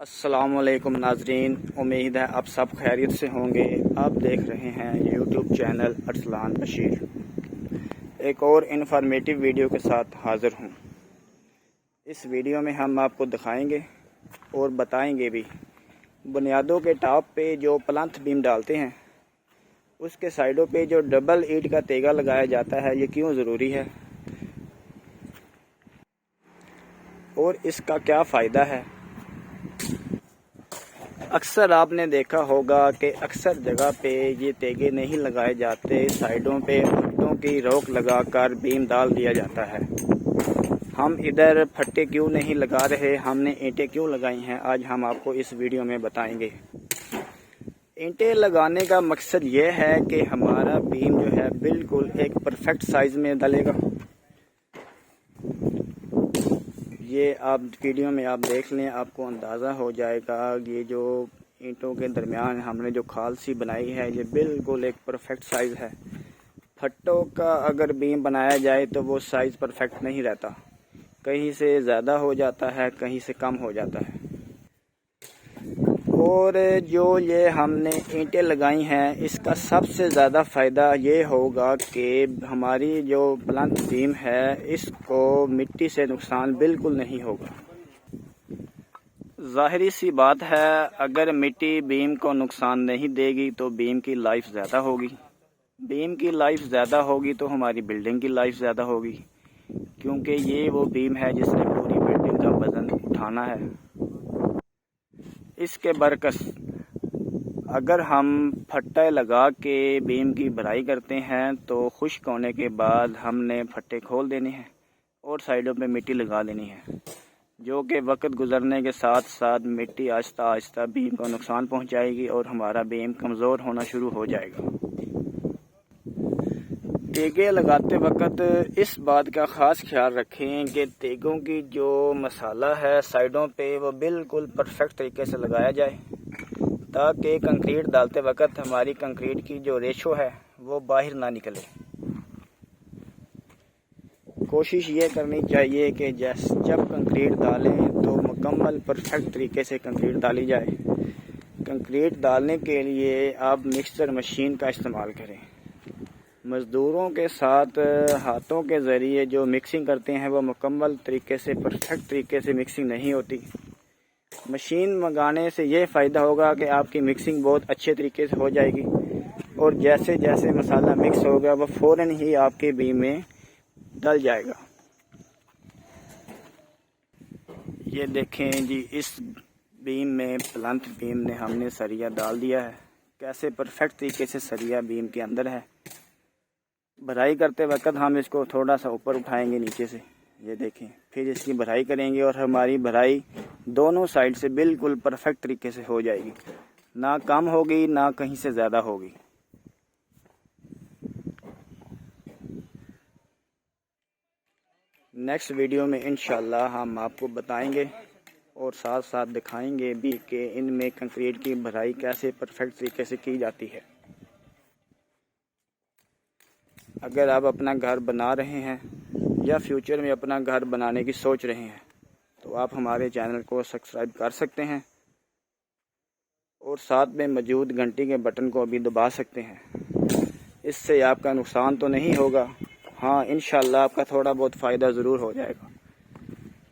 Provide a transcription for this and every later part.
अस्सलामुअलैकुम नाजरीन, उम्मीद है आप सब खैरियत से होंगे। आप देख रहे हैं यूट्यूब चैनल अरसलान बशीर। एक और इन्फॉर्मेटिव वीडियो के साथ हाज़िर हूँ। इस वीडियो में हम आपको दिखाएंगे और बताएंगे भी बुनियादों के टॉप पे जो प्लंथ बीम डालते हैं उसके साइडों पे जो डबल ईंट का तेगा लगाया जाता है, ये क्यों ज़रूरी है और इसका क्या फ़ायदा है। अक्सर आपने देखा होगा कि अक्सर जगह पे ये तेगे नहीं लगाए जाते, साइडों पे फट्टों की रोक लगाकर बीम डाल दिया जाता है। हम इधर फट्टे क्यों नहीं लगा रहे, हमने ईंटें क्यों लगाई हैं, आज हम आपको इस वीडियो में बताएंगे। ईंटें लगाने का मकसद ये है कि हमारा बीम जो है बिल्कुल एक परफेक्ट साइज़ में डलेगा। ये आप वीडियो में आप देख लें, आपको अंदाज़ा हो जाएगा। ये जो ईंटों के दरमियान हमने जो खाल सी बनाई है ये बिल्कुल एक परफेक्ट साइज़ है। फट्टों का अगर बीम बनाया जाए तो वो साइज़ परफेक्ट नहीं रहता, कहीं से ज़्यादा हो जाता है, कहीं से कम हो जाता है। और जो ये हमने ईंटें लगाई हैं इसका सबसे ज़्यादा फ़ायदा ये होगा कि हमारी जो प्लंथ बीम है इसको मिट्टी से नुकसान बिल्कुल नहीं होगा। ज़ाहिरी सी बात है, अगर मिट्टी बीम को नुकसान नहीं देगी तो बीम की लाइफ ज़्यादा होगी। बीम की लाइफ ज़्यादा होगी तो हमारी बिल्डिंग की लाइफ ज़्यादा होगी, क्योंकि ये वो बीम है जिसने पूरी बिल्डिंग का वज़न उठाना है। इसके बरकस अगर हम फट्टे लगा के बीम की भराई करते हैं तो खुश्क होने के बाद हमने फट्टे खोल देने हैं और साइडों पे मिट्टी लगा देनी है, जो कि वक्त गुजरने के साथ साथ मिट्टी आहिस्ता आहिस्ता बीम को नुकसान पहुंचाएगी और हमारा बीम कमज़ोर होना शुरू हो जाएगा। तेगे लगाते वक्त इस बात का ख़ास ख्याल रखें कि तेगों की जो मसाला है साइडों पे वो बिल्कुल परफेक्ट तरीके से लगाया जाए, ताकि कंक्रीट डालते वक्त हमारी कंक्रीट की जो रेशो है वो बाहर ना निकले। कोशिश ये करनी चाहिए कि जब कंक्रीट डालें तो मुकम्मल परफेक्ट तरीके से कंक्रीट डाली जाए। कंक्रीट डालने के लिए आप मिक्सर मशीन का इस्तेमाल करें। मज़दूरों के साथ हाथों के ज़रिए जो मिक्सिंग करते हैं वो मुकम्मल तरीके से परफेक्ट तरीके से मिक्सिंग नहीं होती। मशीन मंगाने से ये फ़ायदा होगा कि आपकी मिक्सिंग बहुत अच्छे तरीके से हो जाएगी और जैसे जैसे मसाला मिक्स होगा वह फ़ौरन ही आपके बीम में डल जाएगा। ये देखें जी, इस बीम में प्लंथ बीम में हमने सरिया डाल दिया है। कैसे परफेक्ट तरीके से सरिया बीम के अंदर है। भराई करते वक्त हम इसको थोड़ा सा ऊपर उठाएंगे नीचे से, ये देखें, फिर इसकी भराई करेंगे और हमारी भराई दोनों साइड से बिल्कुल परफेक्ट तरीके से हो जाएगी, ना कम होगी ना कहीं से ज़्यादा होगी। नेक्स्ट वीडियो में इंशाल्लाह हम आपको बताएंगे और साथ साथ दिखाएंगे भी कि इनमें कंक्रीट की भराई कैसे परफेक्ट तरीके से की जाती है। अगर आप अपना घर बना रहे हैं या फ्यूचर में अपना घर बनाने की सोच रहे हैं तो आप हमारे चैनल को सब्सक्राइब कर सकते हैं और साथ में मौजूद घंटी के बटन को भी दबा सकते हैं। इससे आपका नुकसान तो नहीं होगा, हाँ इंशाल्लाह आपका थोड़ा बहुत फ़ायदा ज़रूर हो जाएगा।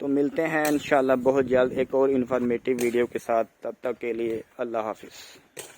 तो मिलते हैं इंशाल्लाह बहुत जल्द एक और इन्फॉर्मेटिव वीडियो के साथ। तब तक के लिए अल्लाह हाफिज़।